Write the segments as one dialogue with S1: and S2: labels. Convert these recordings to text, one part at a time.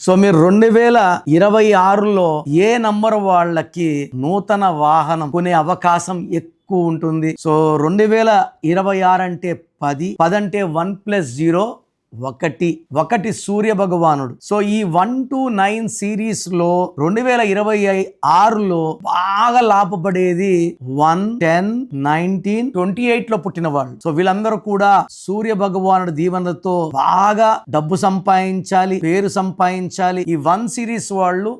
S1: So మీరు 2026లో ఏ number వాళ్ళకి నూతన వాహనం కొనే అవకాశం ఎక్కువ ఉంటుంది? సో 2026 అంటే 10 అంటే 1+0 ఒకటి సూర్య భగవానుడు. సో ఈ 1 to 9 సిరీస్ లో 2026లో బాగా లాభపడేది 1, 10, 19, 28 లో పుట్టిన వాళ్ళు. సో వీళ్ళందరూ కూడా సూర్య భగవానుడు దీవెనలతో బాగా డబ్బు సంపాదించాలి, పేరు సంపాదించాలి. ఈ 1 సిరీస్ వాళ్ళు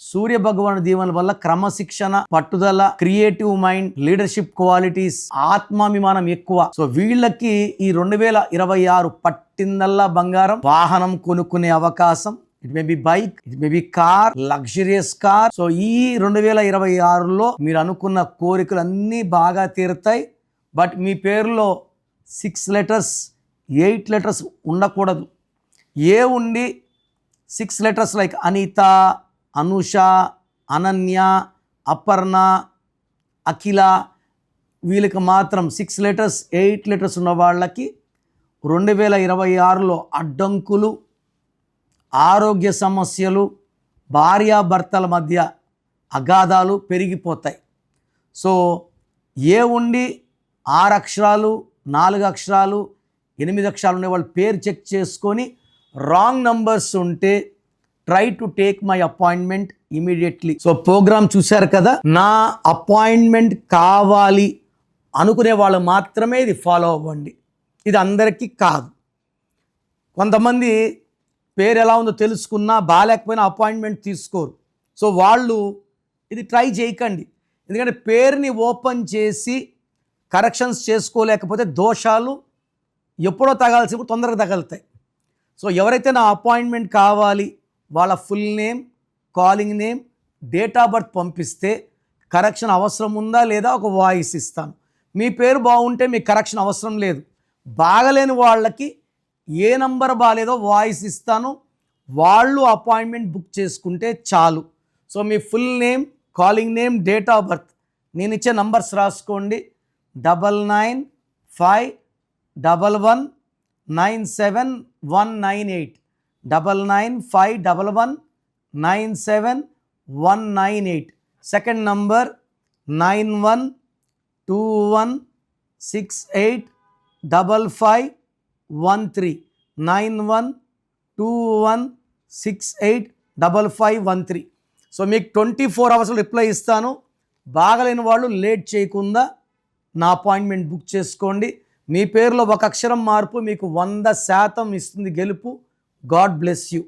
S1: సూర్య భగవాను దీవెనల వల్ల క్రమశిక్షణ, పట్టుదల, క్రియేటివ్ మైండ్, లీడర్షిప్ క్వాలిటీస్, ఆత్మాభిమానం ఎక్కువ. సో వీళ్ళకి ఈ 2026 పట్టిందల్లా బంగారం, వాహనం కొనుక్కునే అవకాశం. It may be bike, it may be car, luxurious car. So ఈ 2026లో మీరు అనుకున్న కోరికలు అన్నీ బాగా తీరుతాయి. బట్ మీ పేరులో 6 letters 8 letters ఉండకూడదు. ఏ ఉండి 6 letters లైక్ అనిత, అనుష, అనన్య, అపర్ణ, అఖిల, వీళ్ళకి మాత్రం 6 letters 8 letters ఉన్న వాళ్ళకి 2026లో అడ్డంకులు, ఆరోగ్య సమస్యలు, భార్యాభర్తల మధ్య అగాధాలు పెరిగిపోతాయి. సో ఏ ఉండి 6 అక్షరాలు, 4 అక్షరాలు, 8 అక్షరాలు ఉండే వాళ్ళు పేరు చెక్ చేసుకొని రాంగ్ నంబర్స్ ఉంటే try to take my appointment immediately. So programme చూశారు కదా, నా అపాయింట్మెంట్ కావాలి అనుకునే వాళ్ళు మాత్రమే ఇది ఫాలో అవ్వండి. ఇది అందరికీ కాదు. కొంతమంది పేరు ఎలా ఉందో తెలుసుకున్నా బాగాలేకపోయినా అపాయింట్మెంట్ తీసుకోరు. సో వాళ్ళు ఇది ట్రై చేయకండి. ఎందుకంటే పేరుని ఓపెన్ చేసి కరెక్షన్స్ చేసుకోలేకపోతే దోషాలు ఎప్పుడో తగాల్సినప్పుడు తొందరగా తగులుతాయి. సో ఎవరైతే నా అపాయింట్మెంట్ కావాలి వాళ్ళ full name, calling name, date of birth పంపిస్తే కరెక్షన్ అవసరం ఉందా లేదా ఒక వాయిస్ ఇస్తాను. మీ పేరు బాగుంటే మీకు కరెక్షన్ అవసరం లేదు. బాగలేని వాళ్ళకి ఏ నంబర్ బాగాలేదో వాయిస్ ఇస్తాను, వాళ్ళు అపాయింట్మెంట్ బుక్ చేసుకుంటే చాలు. So me full name, calling name, date of birth నేను ఇచ్చే నంబర్స్ రాసుకోండి. 9951197198 9951197198. Second number 9121685513 9121685513. సో మీకు 24 hours రిప్లై ఇస్తాను. బాగలేని వాళ్ళు లేట్ చేయకుండా నా అపాయింట్మెంట్ బుక్ చేసుకోండి. మీ పేరులో ఒక అక్షరం మార్పు మీకు 100% ఇస్తుంది గెలుపు. God bless you.